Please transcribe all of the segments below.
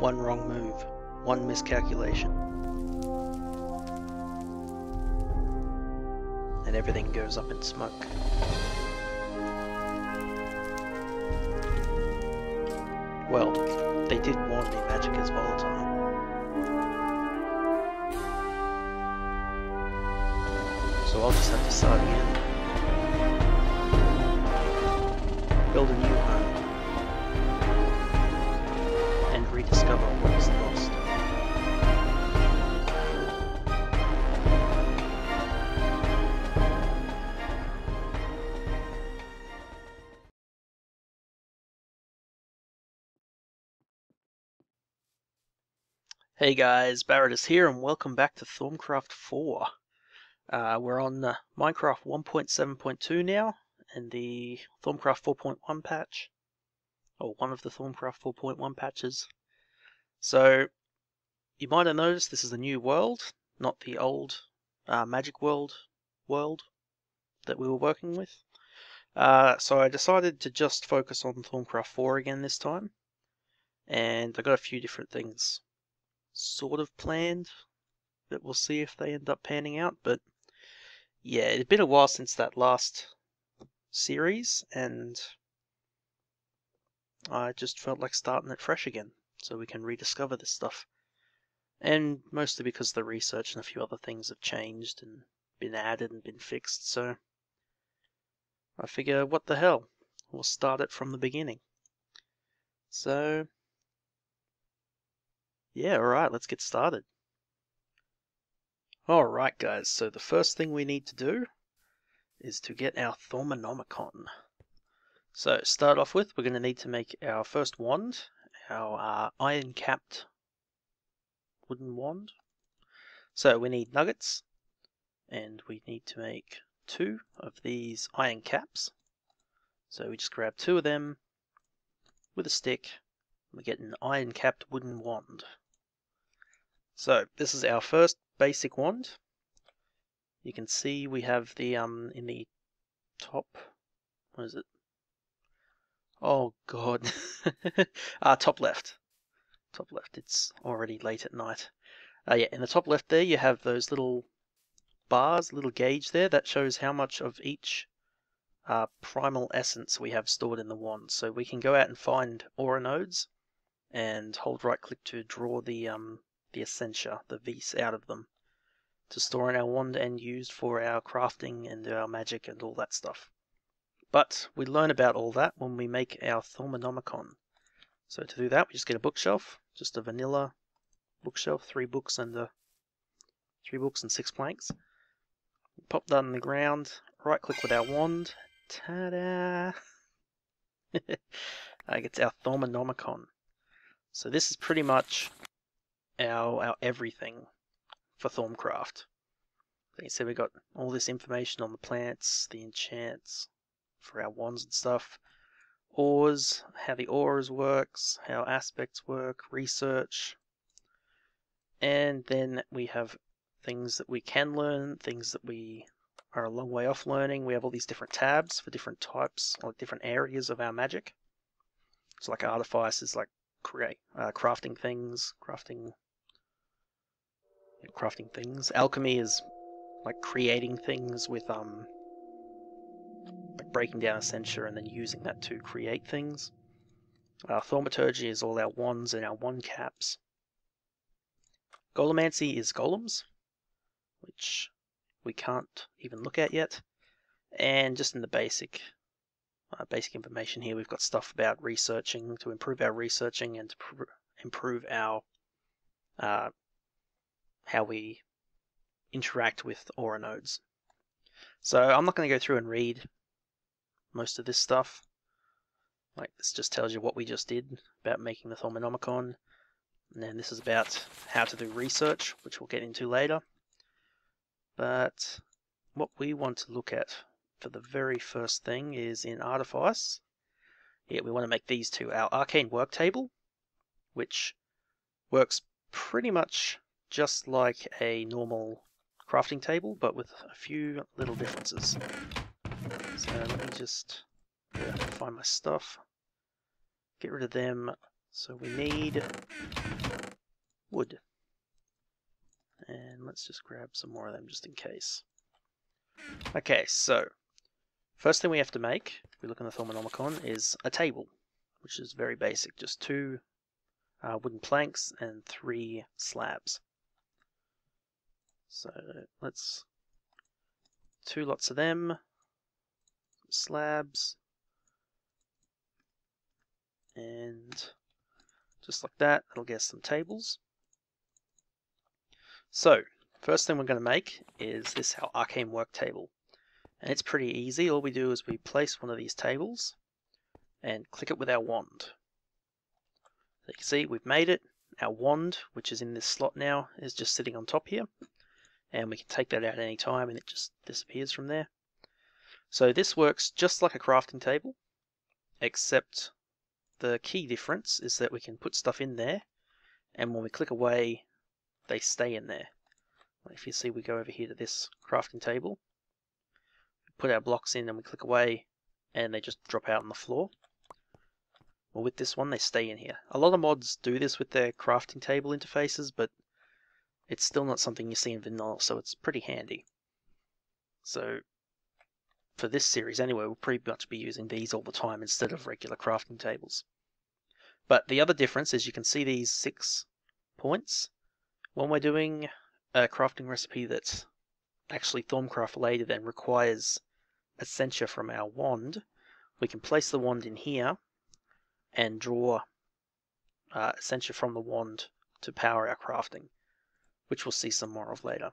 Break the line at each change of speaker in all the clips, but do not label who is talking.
One wrong move, one miscalculation, and everything goes up in smoke. Well, they did warn me magic is volatile. So I'll just have to start again. Build a new home. And rediscover what is lost. Hey guys, Barrettus here and welcome back to Thaumcraft 4. We're on Minecraft 1.7.2 now, and the Thaumcraft 4.1 patch, or one of the Thaumcraft 4.1 patches. So, you might have noticed this is a new world, not the old Magic World that we were working with. So I decided to just focus on Thaumcraft 4 again this time, and I got a few different things sort of planned that we'll see if they end up panning out, but yeah, it's been a while since that last series, and I just felt like starting it fresh again so we can rediscover this stuff. And mostly because the research and a few other things have changed and been added and been fixed, so I figure what the hell, we'll start it from the beginning. So yeah, alright, let's get started. Alright guys, so the first thing we need to do is to get our Thaumonomicon. So start off with, we're going to need to make our first wand, our iron-capped wooden wand. So we need nuggets, and we need to make 2 of these iron caps. So we just grab 2 of them with a stick, and we get an iron-capped wooden wand. So this is our first basic wand. You can see we have the in the top, what is it? Oh god. Top left. Top left. It's already late at night. Yeah, in the top left there you have those little bars, little gauge there that shows how much of each primal essence we have stored in the wand. So we can go out and find aura nodes and hold right click to draw the essentia, the vis, out of them to store in our wand and used for our crafting and our magic and all that stuff. But we learn about all that when we make our Thaumonomicon. So to do that, we just get a bookshelf, just a vanilla bookshelf, 3 books and 6 planks. Pop that on the ground, right click with our wand, ta-da! It's our Thaumonomicon. So this is pretty much our everything for Thaumcraft. Like I said, we got all this information on the plants, the enchants for our wands and stuff, ores, how the auras works, how aspects work, research, and then we have things that we can learn, things that we are a long way off learning. We have all these different tabs for different types, like different areas of our magic. So like artifice is like crafting things, crafting things. Alchemy is like creating things with like breaking down essentia and then using that to create things. Thaumaturgy is all our wands and our wand caps. Golemancy is golems, which we can't even look at yet. And just in the basic information here, we've got stuff about researching, to improve our researching and to improve our how we interact with aura nodes. So I'm not going to go through and read most of this stuff. Like, this just tells you what we just did about making the Thaumonomicon, and then this is about how to do research, which we'll get into later. But what we want to look at for the very first thing is in Artifice. Yeah, we want to make these 2, our Arcane Worktable, which works pretty much just like a normal crafting table, but with a few little differences. So let me just find my stuff, get rid of them. So we need wood. And let's just grab some more of them just in case. Okay, so first thing we have to make, if we look on the Thaumonomicon, is a table, which is very basic, just 2 wooden planks and 3 slabs. So let's 2 lots of them, slabs, and just like that, it'll get some tables. So first thing we're going to make is this, our Arcane Worktable. And it's pretty easy. All we do is we place one of these tables and click it with our wand. So you can see we've made it. Our wand, which is in this slot now, is just sitting on top here. And we can take that out at any time and it just disappears from there. So this works just like a crafting table, except the key difference is that we can put stuff in there, and when we click away, they stay in there. If you see, we go over here to this crafting table, put our blocks in and we click away, and they just drop out on the floor. Well, with this one, they stay in here. A lot of mods do this with their crafting table interfaces, but it's still not something you see in vanilla, so it's pretty handy. So for this series anyway, we'll pretty much be using these all the time instead of regular crafting tables. But the other difference is you can see these 6 points. When we're doing a crafting recipe that's actually Thaumcraft related and requires Essentia from our wand, we can place the wand in here and draw Essentia from the wand to power our crafting, which we'll see some more of later.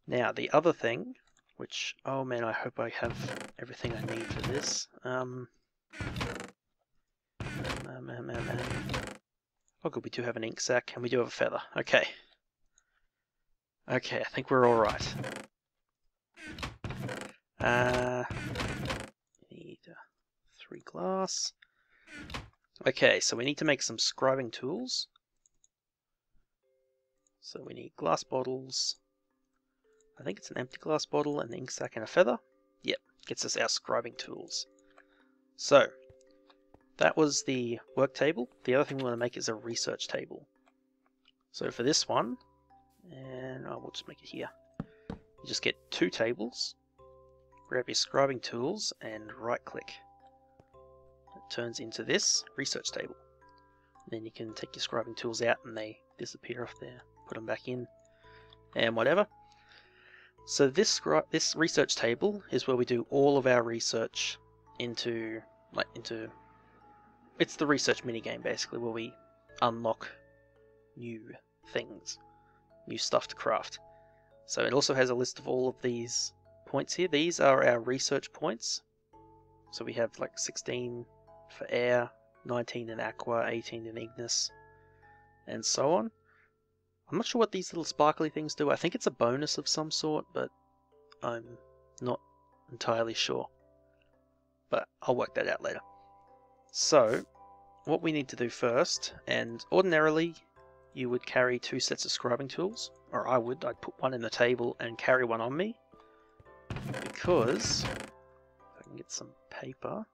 Now the other thing, which, oh man, I hope I have everything I need for this. Oh good, we do have an ink sac and we do have a feather. Okay. Okay, I think we're alright. Need 3 glass. Okay, so we need to make some scribing tools. So we need glass bottles. I think it's an empty glass bottle, an ink sac and a feather. Yep, gets us our scribing tools. So that was the work table. The other thing we want to make is a research table. So for this one, and we'll just make it here. You just get 2 tables, grab your scribing tools and right click. It turns into this research table. Then you can take your scribing tools out and they disappear off there. Put them back in and whatever. So this research table is where we do all of our research into it's the research minigame basically, where we unlock new things, new stuff to craft. So it also has a list of all of these points here. These are our research points. So we have like 16 for air, 19 in aqua, 18 in ignis, and so on. I'm not sure what these little sparkly things do. I think it's a bonus of some sort, but I'm not entirely sure. But I'll work that out later. So what we need to do first, and ordinarily you would carry 2 sets of scribing tools, or I'd put one in the table and carry one on me, because if I can get some paper.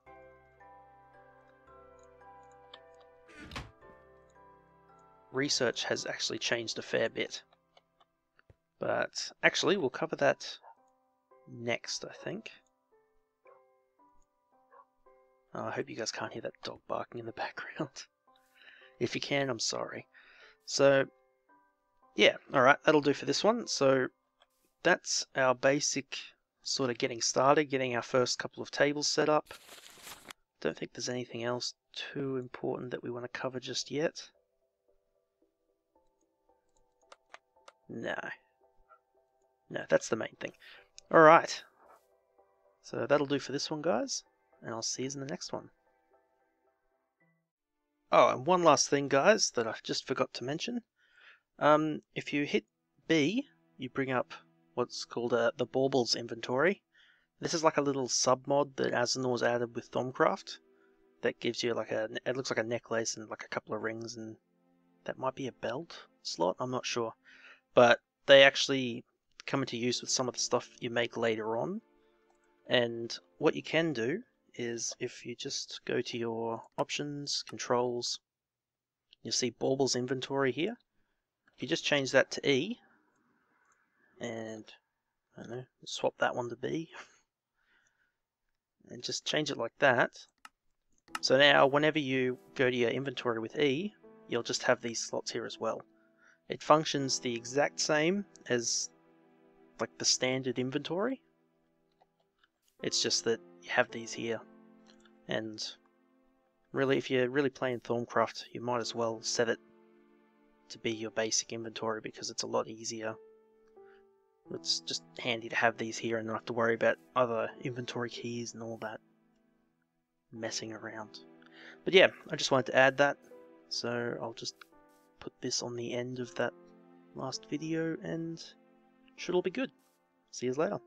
Research has actually changed a fair bit, but actually we'll cover that next, I think. Oh, I hope you guys can't hear that dog barking in the background. If you can, I'm sorry. So yeah, alright, that'll do for this one. So that's our basic sort of getting started, getting our first couple of tables set up. Don't think there's anything else too important that we want to cover just yet. No, that's the main thing. Alright, so that'll do for this one, guys, and I'll see you in the next one. Oh, and one last thing, guys, that I just forgot to mention. If you hit B, you bring up what's called the Baubles Inventory. This is like a little sub-mod that Azanor's added with Thaumcraft that gives you like it looks like a necklace and like a couple of rings, and that might be a belt slot, I'm not sure. But they actually come into use with some of the stuff you make later on. And what you can do is, if you just go to your options, controls, you'll see Baubles Inventory here. you just change that to E, and I don't know, swap that one to B, and just change it like that. So now whenever you go to your inventory with E, you'll just have these slots here as well. It functions the exact same as like the standard inventory. It's just that you have these here. And really, if you're really playing Thaumcraft, you might as well set it to be your basic inventory because it's a lot easier. It's just handy to have these here and not have to worry about other inventory keys and all that messing around. But yeah, I just wanted to add that, so I'll just put this on the end of that last video and should all be good. See you later.